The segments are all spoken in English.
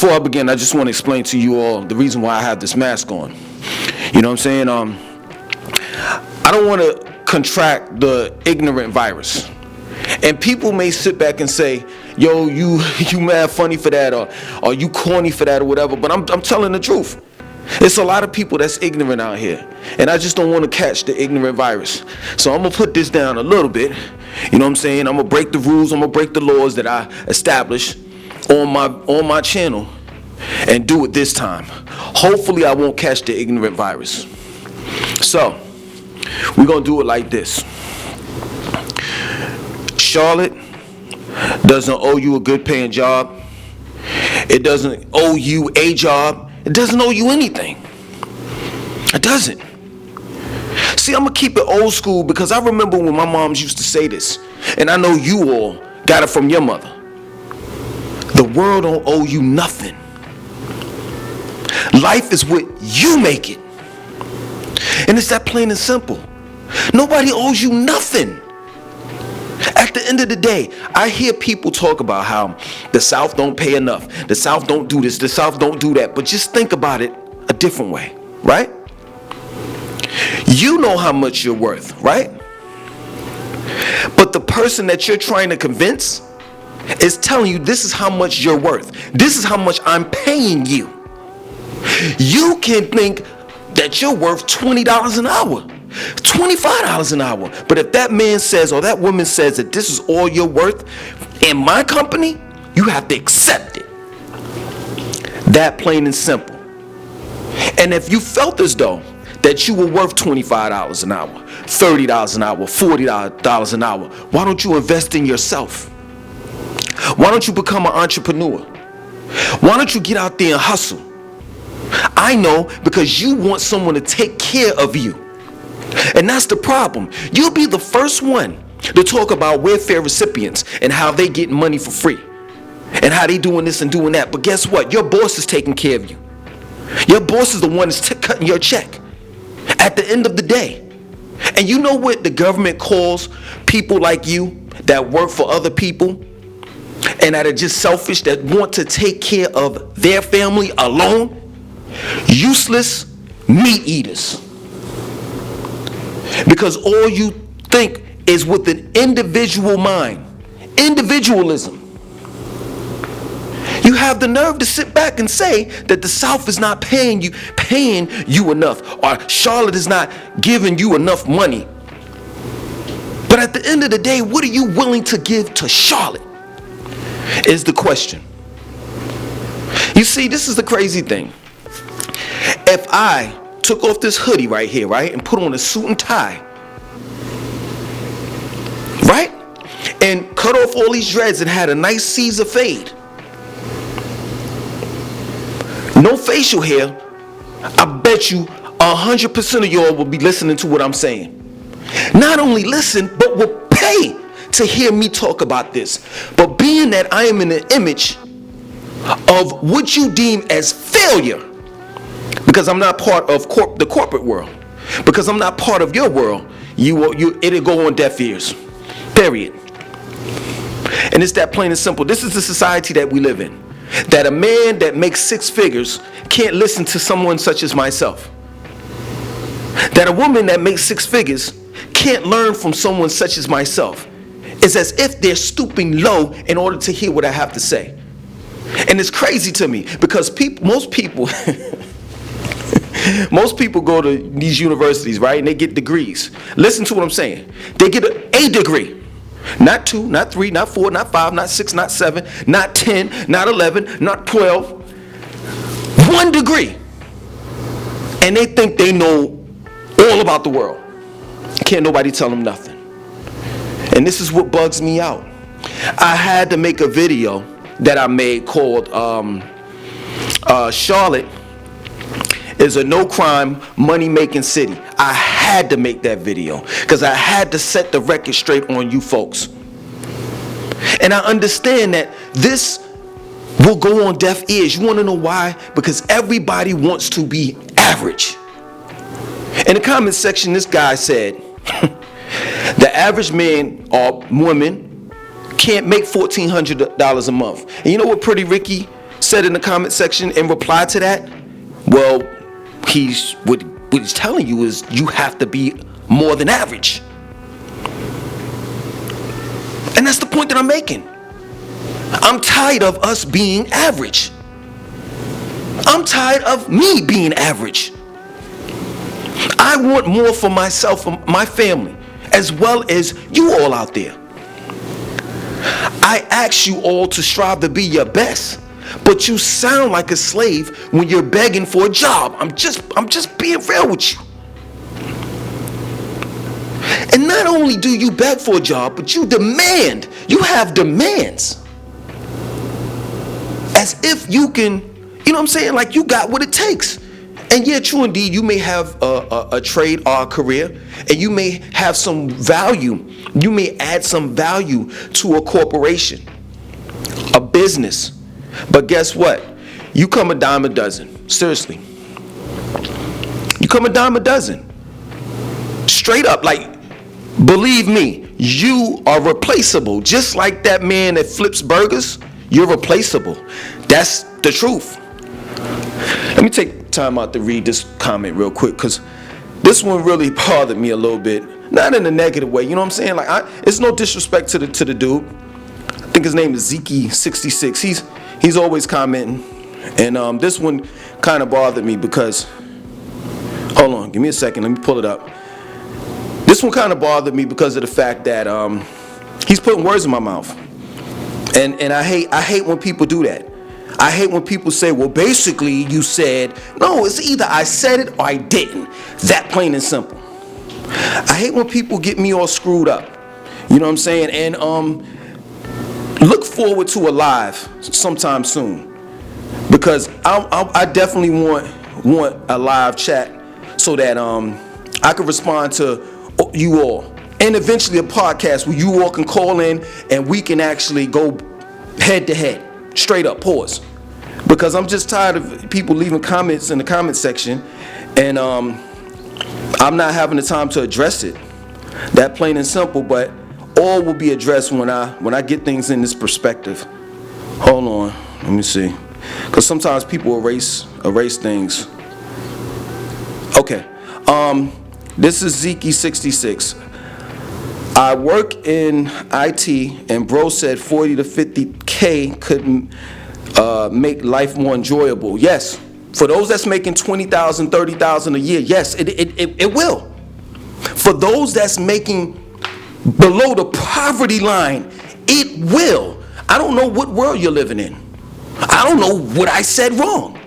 Before I begin, I just want to explain to you all the reason why I have this mask on. You know what I'm saying? I don't want to contract the ignorant virus. And people may sit back and say, yo, you mad funny for that, or you corny for that, or whatever. But I'm telling the truth. It's a lot of people that's ignorant out here, and I just don't want to catch the ignorant virus. So I'm gonna put this down a little bit. You know what I'm saying? I'm gonna break the rules. I'm gonna break the laws that I established on my channel, and do it this time. Hopefully, I won't catch the ignorant virus. So we're gonna do it like this. Charlotte doesn't owe you a good paying job. It doesn't owe you a job. It doesn't owe you anything. It doesn't. See, I'm going to keep it old school because I remember when my moms used to say this, and I know you all got it from your mother. The world don't owe you nothing. Life is what you make it. And it's that plain and simple. Nobody owes you nothing. At the end of the day, I hear people talk about how the South don't pay enough, the South don't do this, the South don't do that. But just think about it a different way, right? You know how much you're worth, right? But the person that you're trying to convince is telling you this is how much you're worth. This is how much I'm paying you. You can think that you're worth $20 an hour, $25 an hour. But if that man says or that woman says that this is all you're worth in my company, you have to accept it. That plain and simple. And if you felt as though that you were worth $25 an hour, $30 an hour, $40 an hour, why don't you invest in yourself? Why don't you become an entrepreneur? Why don't you get out there and hustle? I know, because you want someone to take care of you. And that's the problem. You'll be the first one to talk about welfare recipients and how they get money for free and how they doing this and doing that. But guess what? Your boss is taking care of you. Your boss is the one that's cutting your check at the end of the day. And you know what the government calls people like you that work for other people and that are just selfish, that want to take care of their family alone? Useless meat eaters. Because all you think is with an individual mind. Individualism. You have the nerve to sit back and say that the South is not paying you enough, or Charlotte is not giving you enough money. But at the end of the day, what are you willing to give to Charlotte is the question. You see, this is the crazy thing. If I took off this hoodie right here, right, and put on a suit and tie, right, and cut off all these dreads and had a nice Caesar fade, no facial hair, I bet you 100% of y'all will be listening to what I'm saying. Not only listen, but will pay to hear me talk about this. But being that I am in the image of what you deem as failure, because I'm not part of the corporate world, because I'm not part of your world, it'll go on deaf ears. Period. And it's that plain and simple. This is the society that we live in. That a man that makes six figures can't listen to someone such as myself. That a woman that makes six figures can't learn from someone such as myself. It's as if they're stooping low in order to hear what I have to say. And it's crazy to me because most people go to these universities, right? And they get degrees. Listen to what I'm saying. They get a degree. Not 2, not 3, not 4, not 5, not 6, not 7, not 10, not 11, not 12. 1 degree. And they think they know all about the world. Can't nobody tell them nothing. And this is what bugs me out. I had to make a video that I made called Charlotte is a no-crime, money-making city. I had to make that video because I had to set the record straight on you folks. And I understand that this will go on deaf ears. You want to know why? Because everybody wants to be average. In the comment section, this guy said, the average man or woman can't make $1,400 a month. And you know what Pretty Ricky said in the comment section in reply to that? Well, what he's telling you is you have to be more than average. And that's the point that I'm making. I'm tired of us being average. I'm tired of me being average. I want more for myself and my family, as well as you all out there. I ask you all to strive to be your best, but you sound like a slave when you're begging for a job. I'm just being real with you. And not only do you beg for a job, but you have demands. As if you can, you know what I'm saying? Like you got what it takes. And yeah, true indeed, you may have a trade or a career, and you may have some value. You may add some value to a corporation, a business. But guess what? You come a dime a dozen. Seriously. You come a dime a dozen. Straight up, like, believe me, you are replaceable. Just like that man that flips burgers, you're replaceable. That's the truth. Let me take time out to read this comment real quick, because this one really bothered me a little bit. Not in a negative way, you know what I'm saying? Like, it's no disrespect to the dude. I think his name is Zeke66. He's always commenting, and this one kind of bothered me because, hold on, give me a second, let me pull it up. This one kind of bothered me because of the fact that he's putting words in my mouth, and I hate when people do that. I hate when people say, well, basically you said. No, it's either I said it or I didn't. That plain and simple. I hate when people get me all screwed up. You know what I'm saying? And look forward to a live sometime soon, because I definitely want a live chat so that I can respond to you all, and eventually a podcast where you all can call in and we can actually go head to head. Straight up, pause. Because I'm just tired of people leaving comments in the comment section, and I'm not having the time to address it. That plain and simple, but all will be addressed when I get things in this perspective. Hold on, let me see. Because sometimes people erase things. Okay. This is Zeke66. I work in IT, and bro said 40 to 50K could make life more enjoyable. Yes, for those that's making 20,000, 30,000 a year, yes, it will. For those that's making below the poverty line, it will. I don't know what world you're living in. I don't know what I said wrong.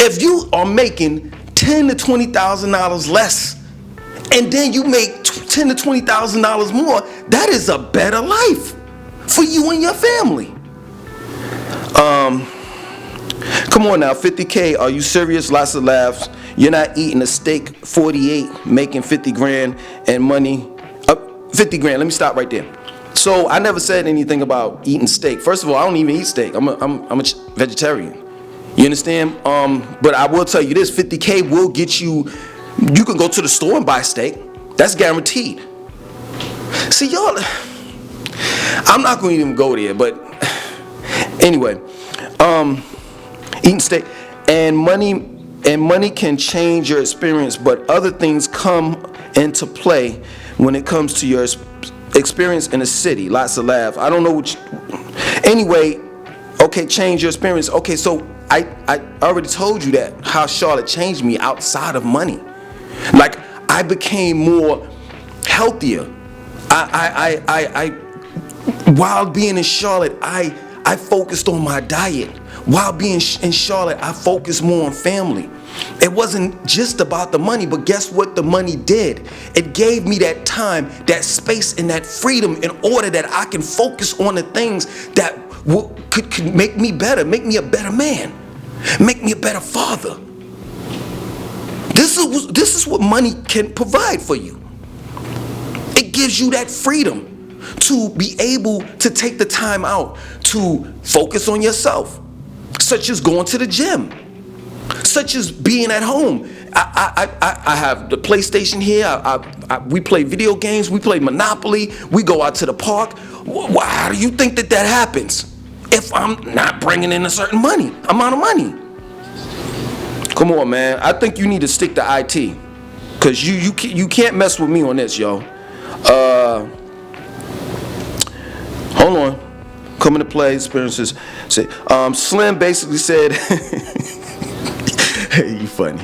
If you are making $10,000 to $20,000 less, and then you make $10,000 to $20,000 more, that is a better life for you and your family. Come on now, 50K, are you serious? Lots of laughs. You're not eating a steak 48, making 50 grand and money, 50 grand. Let me stop right there. So I never said anything about eating steak. First of all, I don't even eat steak. I'm a vegetarian. You understand? But I will tell you this, 50K will get you can go to the store and buy steak. That's guaranteed. See, y'all, I'm not going to even go there, but anyway, eating steak and money can change your experience, but other things come into play when it comes to your experience in a city. Lots of laughs. I don't know anyway, okay, change your experience. Okay, so I already told you that, how Charlotte changed me outside of money. Like, I became more healthier. While being in Charlotte, I focused on my diet. While being in Charlotte, I focused more on family. It wasn't just about the money, but guess what the money did? It gave me that time, that space, and that freedom in order that I can focus on the things that could make me better, make me a better man, make me a better father. This is what money can provide for you. It gives you that freedom to be able to take the time out to focus on yourself, such as going to the gym, such as being at home. I have the PlayStation here. We play video games. We play Monopoly. We go out to the park. How do you think that happens? if I'm not bringing in a certain amount of money. Come on, man. I think you need to stick to IT, because you can't mess with me on this, yo. Hold on. Coming to play experiences. Say, Slim basically said, you funny.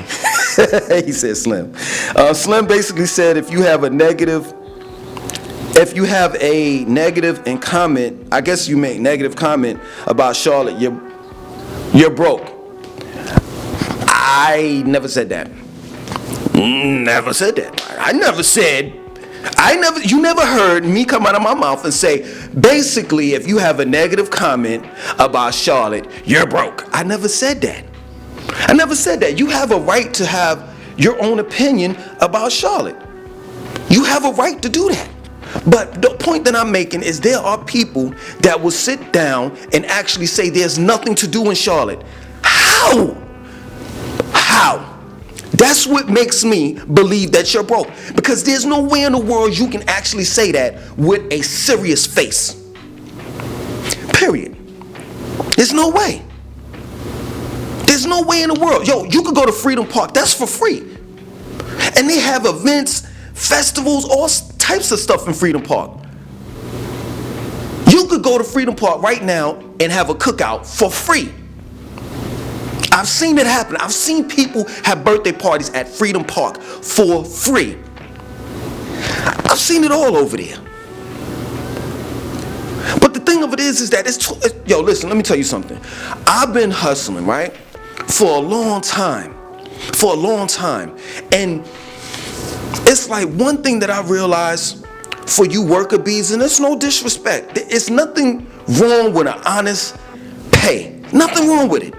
He said Slim. Slim basically said if you have a negative and comment, I guess you make negative comment about Charlotte, you're broke. I never said that. Never said that. You never heard me come out of my mouth and say, basically, if you have a negative comment about Charlotte, you're broke. I never said that. You have a right to have your own opinion about Charlotte. You have a right to do that. But the point that I'm making is there are people that will sit down and actually say there's nothing to do in Charlotte. How? That's what makes me believe that you're broke. Because there's no way in the world you can actually say that with a serious face. Period. There's no way. There's no way in the world. Yo, you could go to Freedom Park. That's for free. And they have events, festivals, all types of stuff in Freedom Park. You could go to Freedom Park right now and have a cookout for free. I've seen it happen. I've seen people have birthday parties at Freedom Park for free. I've seen it all over there. But the thing of it is that yo, listen, let me tell you something. I've been hustling, right, for a long time. And it's like one thing that I realized for you worker bees, and it's no disrespect. It's nothing wrong with an honest pay. Nothing wrong with it.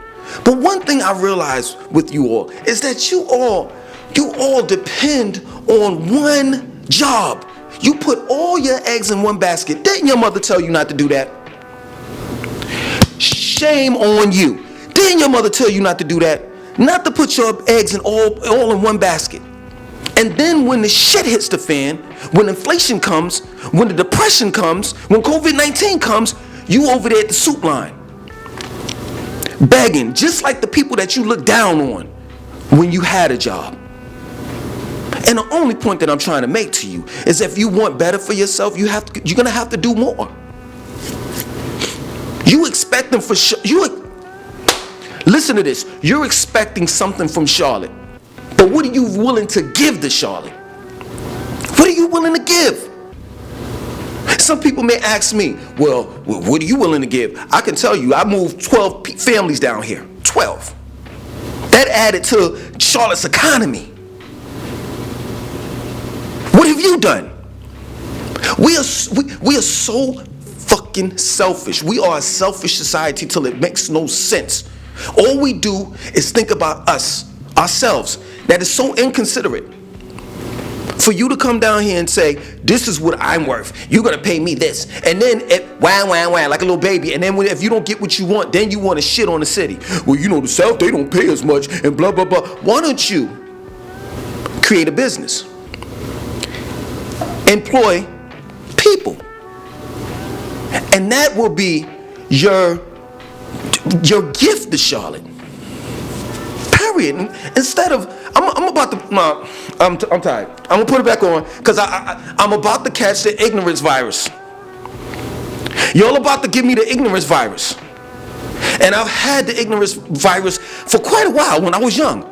But one thing I realized with you all is that you all depend on one job. You put all your eggs in one basket. Didn't your mother tell you not to do that? Shame on you. Didn't your mother tell you not to do that? Not to put your eggs in all in one basket. And then when the shit hits the fan, when inflation comes, when the depression comes, when COVID-19 comes, you over there at the soup line, begging, just like the people that you look down on when you had a job. And the only point that I'm trying to make to you is if you want better for yourself, you're gonna have to do more. You expect them listen to this. You're expecting something from Charlotte, but what are you willing to give to Charlotte? What are you willing to give? Some people may ask me, well, what are you willing to give? I can tell you, I moved 12 families down here. 12. That added to Charlotte's economy. What have you done? We are so fucking selfish. We are a selfish society till it makes no sense. All we do is think about ourselves. That is so inconsiderate. For you to come down here and say, this is what I'm worth, you're gonna pay me this, and then wah like a little baby, and then if you don't get what you want, then you want to shit on the city. Well, you know, the South, they don't pay as much, and blah blah blah. Why don't you create a business, employ people, and that will be your gift to Charlotte. Period. Instead of I'm tired. I'm gonna put it back on because I'm about to catch the ignorance virus. Y'all about to give me the ignorance virus, and I've had the ignorance virus for quite a while. When I was young,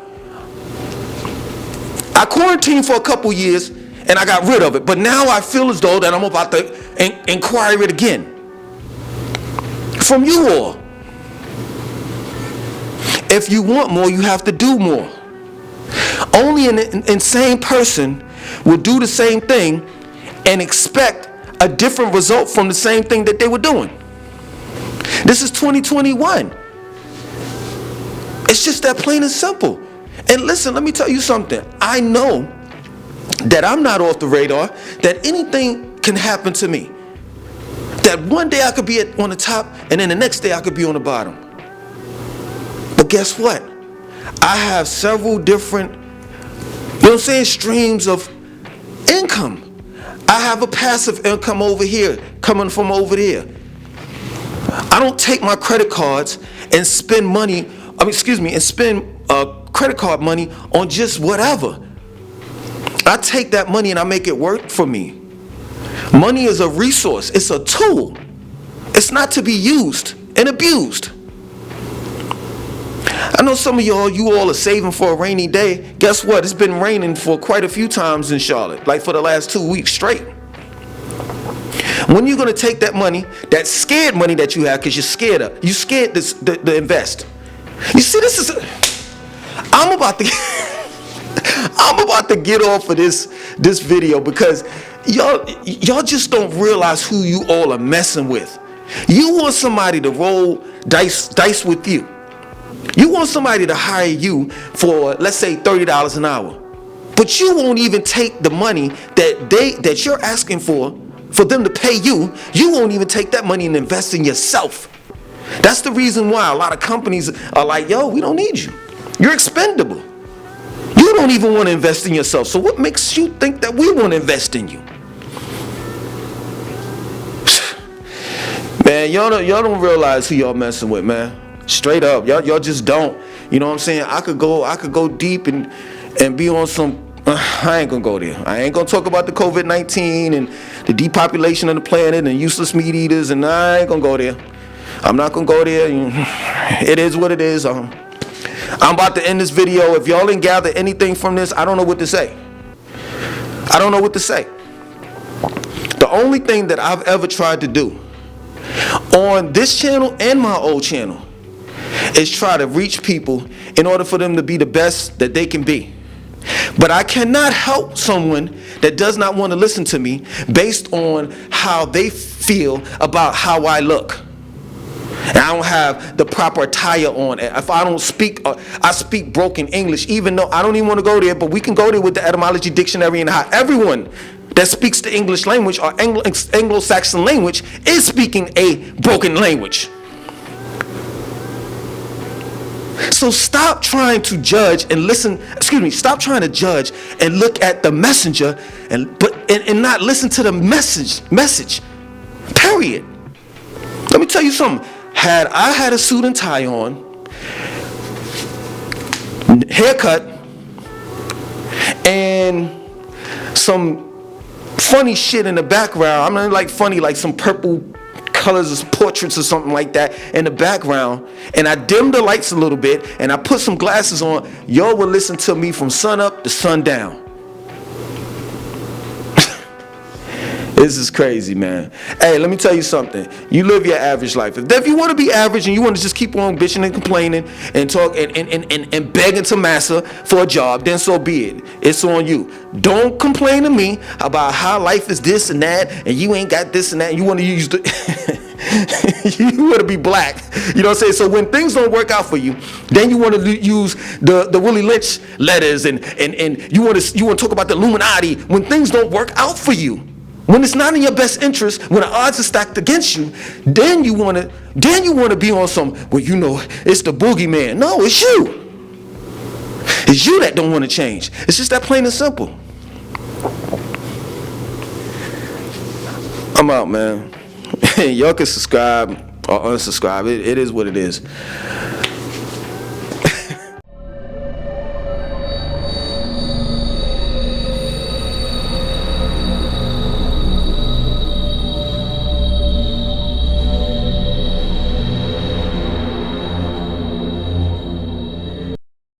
I quarantined for a couple years and I got rid of it. But now I feel as though that I'm about to inquire it again from you all. If you want more, you have to do more. Only an insane person will do the same thing and expect a different result from the same thing that they were doing. This is 2021. It's just that plain and simple. And listen, let me tell you something. I know that I'm not off the radar, that anything can happen to me. That one day I could be on the top and then the next day I could be on the bottom. But guess what? I have several different, streams of income. I have a passive income over here, coming from over there. I don't take my credit cards and spend money, and spend credit card money on just whatever. I take that money and I make it work for me. Money is a resource. It's a tool. It's not to be used and abused. I know some of you all are saving for a rainy day. Guess what? It's been raining for quite a few times in Charlotte, like for the last 2 weeks straight. When you're going to take that money, that scared money that you have, because you're scared to invest. You see, I'm about to get off of this video because y'all just don't realize who you all are messing with. You want somebody to roll dice with you. You want somebody to hire you for, let's say, $30 an hour. But you won't even take the money that you're asking for them to pay you. You won't even take that money and invest in yourself. That's the reason why a lot of companies are like, yo, we don't need you. You're expendable. You don't even want to invest in yourself. So what makes you think that we want to invest in you? Man, y'all don't realize who y'all messing with, man. Straight up, y'all just don't. You know what I'm saying? I could go deep and be on some. I ain't gonna go there. I ain't gonna talk about the COVID-19 and the depopulation of the planet and useless meat eaters, and I ain't gonna go there. I'm not gonna go there. It is what it is. I'm about to end this video. If y'all didn't gather anything from this, I don't know what to say. I don't know what to say. The only thing that I've ever tried to do on this channel and my old channel is try to reach people in order for them to be the best that they can be. But I cannot help someone that does not want to listen to me based on how they feel about how I look. And I don't have the proper attire on. If I don't speak, I speak broken English, even though I don't even want to go there, but we can go there with the etymology dictionary and how everyone that speaks the English language or Anglo-Saxon language is speaking a broken language. So stop trying to judge and listen, stop trying to judge and look at the messenger and not listen to the message. Period. Let me tell you something. Had I had a suit and tie on, haircut, and some funny shit in the background, I mean like funny, like some purple colors as portraits or something like that in the background, and I dimmed the lights a little bit and I put some glasses on, y'all will listen to me from sun up to sundown. This is crazy, man. Hey, let me tell you something. You live your average life. If you want to be average and you want to just keep on bitching and complaining and talk and begging to massa for a job, then so be it. It's on you. Don't complain to me about how life is this and that, and you ain't got this and that. And you want to use you want to be black. You know what I'm saying? So when things don't work out for you, then you want to use the Willie Lynch letters and you want to talk about the Illuminati when things don't work out for you. When it's not in your best interest, when the odds are stacked against you, then you want to be on some, well, you know, it's the boogeyman. No, it's you. It's you that don't want to change. It's just that plain and simple. I'm out, man. Y'all can subscribe or unsubscribe. It is what it is.